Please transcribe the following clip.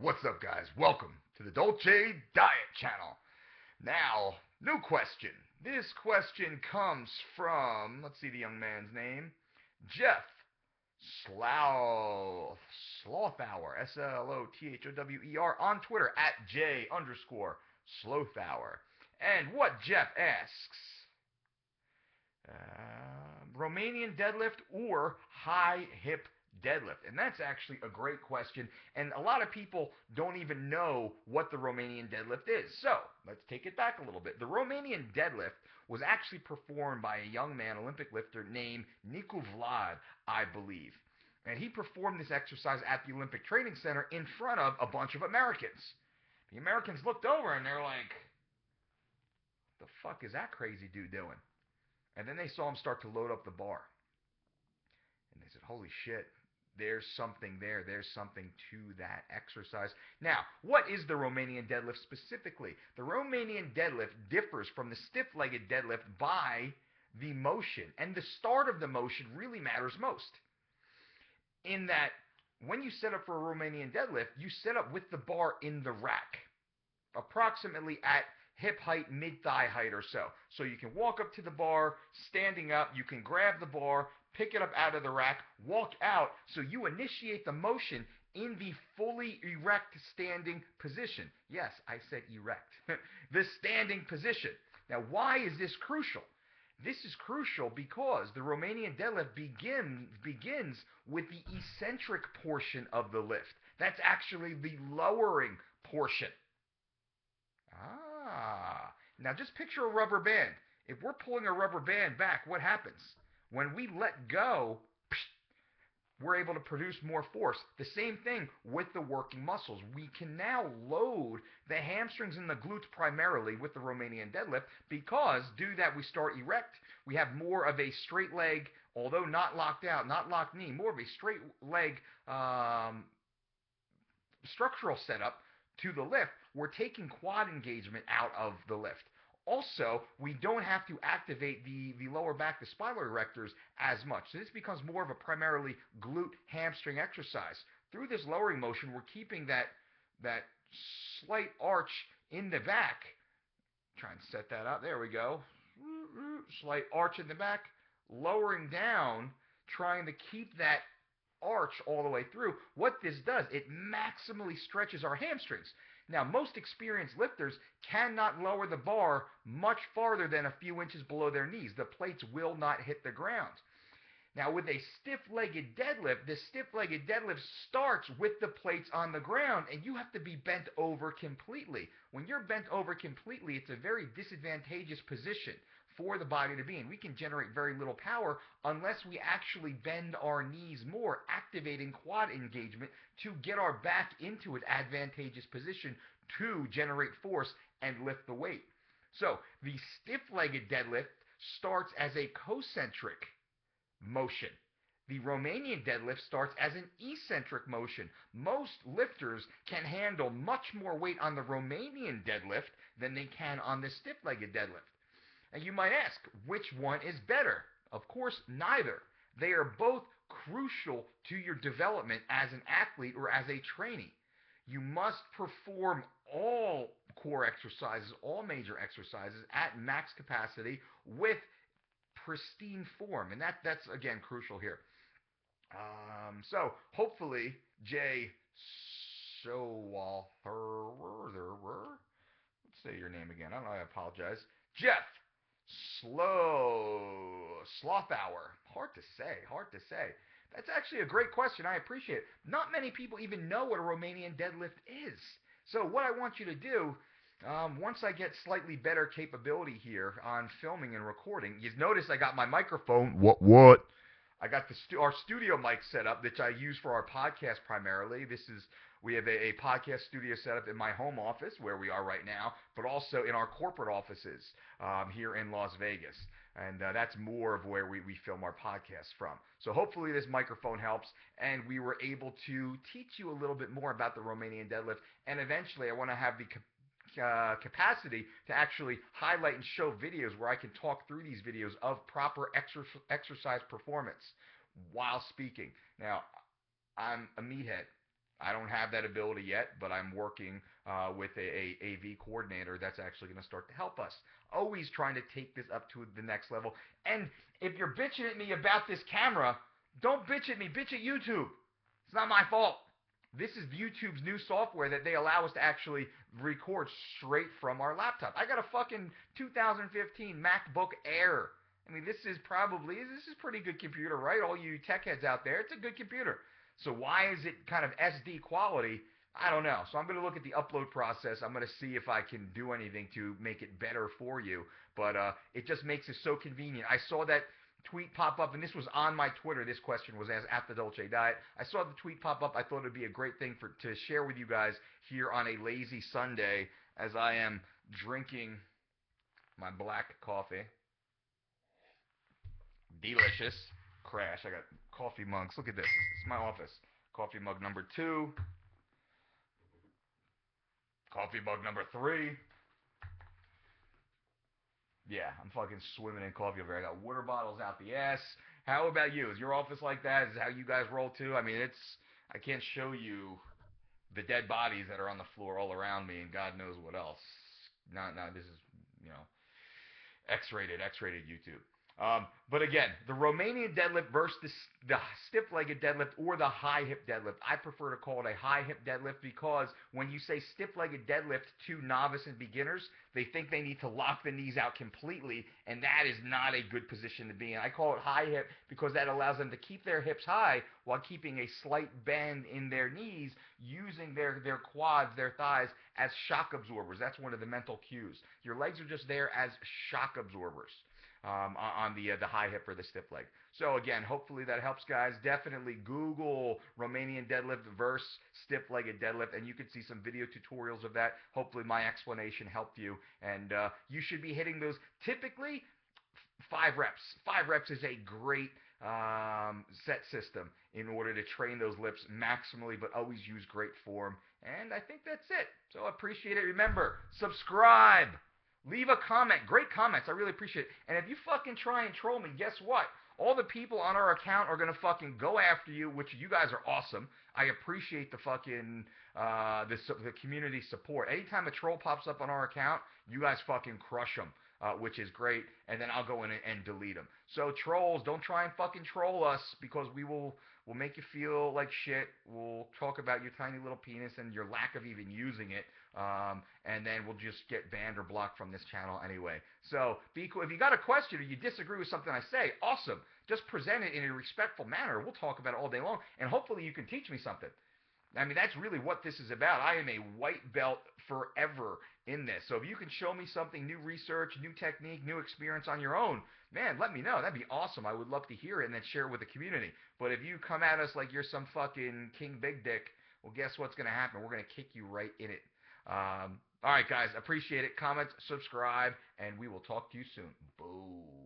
What's up, guys? Welcome to the Dolce Diet Channel. Now, new question. This question comes from, let's see the young man's name, Jeff Slothhour, Slothower, on Twitter at J_Slothhour. And what Jeff asks, Romanian deadlift or high hip deadlift? And that's actually a great question. And a lot of people don't even know what the Romanian deadlift is. So let's take it back a little bit. The Romanian deadlift was actually performed by a young man, Olympic lifter named Nicu Vlad, I believe. And he performed this exercise at the Olympic Training Center in front of a bunch of Americans. The Americans looked over and they're like, what the fuck is that crazy dude doing? And then they saw him start to load up the bar. And they said, holy shit, there's something there. There's something to that exercise. Now, what is the Romanian deadlift specifically? The Romanian deadlift differs from the stiff-legged deadlift by the motion. And the start of the motion really matters most. In that, when you set up for a Romanian deadlift, you set up with the bar in the rack, approximately at hip height, mid-thigh height or so. So you can walk up to the bar, standing up, you can grab the bar, pick it up out of the rack, walk out, so you initiate the motion in the fully erect standing position. Yes, I said erect. The standing position. Now, why is this crucial? This is crucial because the Romanian deadlift begins with the eccentric portion of the lift. That's actually the lowering portion. Now just picture a rubber band. If we're pulling a rubber band back, what happens? When we let go, we're able to produce more force. The same thing with the working muscles. We can now load the hamstrings and the glutes primarily with the Romanian deadlift because due to that we start erect. We have more of a straight leg, although not locked out, not locked knee, more of a straight leg structural setup to the lift. We're taking quad engagement out of the lift. Also, we don't have to activate the lower back, the spinal erectors, as much. So this becomes more of a primarily glute hamstring exercise. Through this lowering motion, we're keeping that slight arch in the back. Try and set that up. There we go. Slight arch in the back, lowering down, trying to keep that arch all the way through. What this does, it maximally stretches our hamstrings. Now, most experienced lifters cannot lower the bar much farther than a few inches below their knees. The plates will not hit the ground. Now, with a stiff-legged deadlift, the stiff-legged deadlift starts with the plates on the ground, and you have to be bent over completely. When you're bent over completely, it's a very disadvantageous position for the body to be in. We can generate very little power unless we actually bend our knees more, activating quad engagement to get our back into an advantageous position to generate force and lift the weight. So the stiff-legged deadlift starts as a concentric motion. The Romanian deadlift starts as an eccentric motion. Most lifters can handle much more weight on the Romanian deadlift than they can on the stiff-legged deadlift. And you might ask, which one is better? Of course, neither. They are both crucial to your development as an athlete or as a trainee. You must perform all core exercises, all major exercises at max capacity with pristine form. And that's again, crucial here. So hopefully, Jay Showalther, let's say your name again. I apologize. Jeff Slothhour. Hard to say. That's actually a great question. I appreciate it. Not many people even know what a Romanian deadlift is. So what I want you to do, once I get slightly better capability here on filming and recording, you notice I got my microphone. What? I got our studio mic set up, which I use for our podcast primarily. We have a podcast studio set up in my home office, where we are right now, but also in our corporate offices here in Las Vegas. And that's more of where we film our podcasts from. So hopefully this microphone helps, and we were able to teach you a little bit more about the Romanian deadlift. And eventually I want to have the capacity to actually highlight and show videos where I can talk through these videos of proper exercise performance while speaking. Now, I'm a meathead. I don't have that ability yet, but I'm working with a AV coordinator that's actually going to start to help us. Always trying to take this up to the next level. And if you're bitching at me about this camera, don't bitch at me. Bitch at YouTube. It's not my fault. This is YouTube's new software that they allow us to actually record straight from our laptop. I got a fucking 2015 MacBook Air. I mean, this is pretty good computer, right? All you tech heads out there, it's a good computer. So why is it kind of SD quality? I don't know. So I'm going to look at the upload process. I'm going to see if I can do anything to make it better for you. But it just makes it so convenient. I saw that tweet pop up, and this was on my Twitter. This question was asked at the Dolce Diet. I saw the tweet pop up. I thought it would be a great thing to share with you guys here on a lazy Sunday as I am drinking my black coffee. Delicious. Crash. I got coffee mugs. Look at this. This is my office. Coffee mug number 2. Coffee mug number 3. Yeah, I'm fucking swimming in coffee over here. I got water bottles out the ass. How about you? Is your office like that? Is that how you guys roll too? I mean, I can't show you the dead bodies that are on the floor all around me and God knows what else. No, this is, you know, X-rated YouTube. But again, the Romanian deadlift versus the stiff-legged deadlift or the high hip deadlift. I prefer to call it a high hip deadlift because when you say stiff-legged deadlift to novice and beginners, they think they need to lock the knees out completely, and that is not a good position to be in. I call it high hip because that allows them to keep their hips high while keeping a slight bend in their knees, using their quads, their thighs, as shock absorbers. That's one of the mental cues. Your legs are just there as shock absorbers. On the high hip or the stiff leg. So again, hopefully that helps, guys. Definitely Google Romanian deadlift versus stiff-legged deadlift, and you can see some video tutorials of that. Hopefully my explanation helped you, and you should be hitting those typically 5 reps. 5 reps is a great set system in order to train those lips maximally, but always use great form. And I think that's it. So I appreciate it. Remember, subscribe. Leave a comment. Great comments. I really appreciate it. And if you fucking try and troll me, guess what? All the people on our account are going to fucking go after you, which you guys are awesome. I appreciate the fucking, the community support. Anytime a troll pops up on our account, you guys fucking crush them, which is great. And then I'll go in and delete them. So trolls, don't try and fucking troll us because we'll make you feel like shit. We'll talk about your tiny little penis and your lack of even using it. And then we'll just get banned or blocked from this channel anyway. So be cool. If you got a question or you disagree with something I say, awesome. Just present it in a respectful manner. We'll talk about it all day long. And hopefully you can teach me something. I mean, that's really what this is about. I am a white belt forever in this. So if you can show me something, new research, new technique, new experience on your own, man, let me know. That'd be awesome. I would love to hear it and then share it with the community. But if you come at us like you're some fucking King Big Dick, well, guess what's going to happen? We're going to kick you right in it. All right, guys. Appreciate it. Comment, subscribe, and we will talk to you soon. Boom.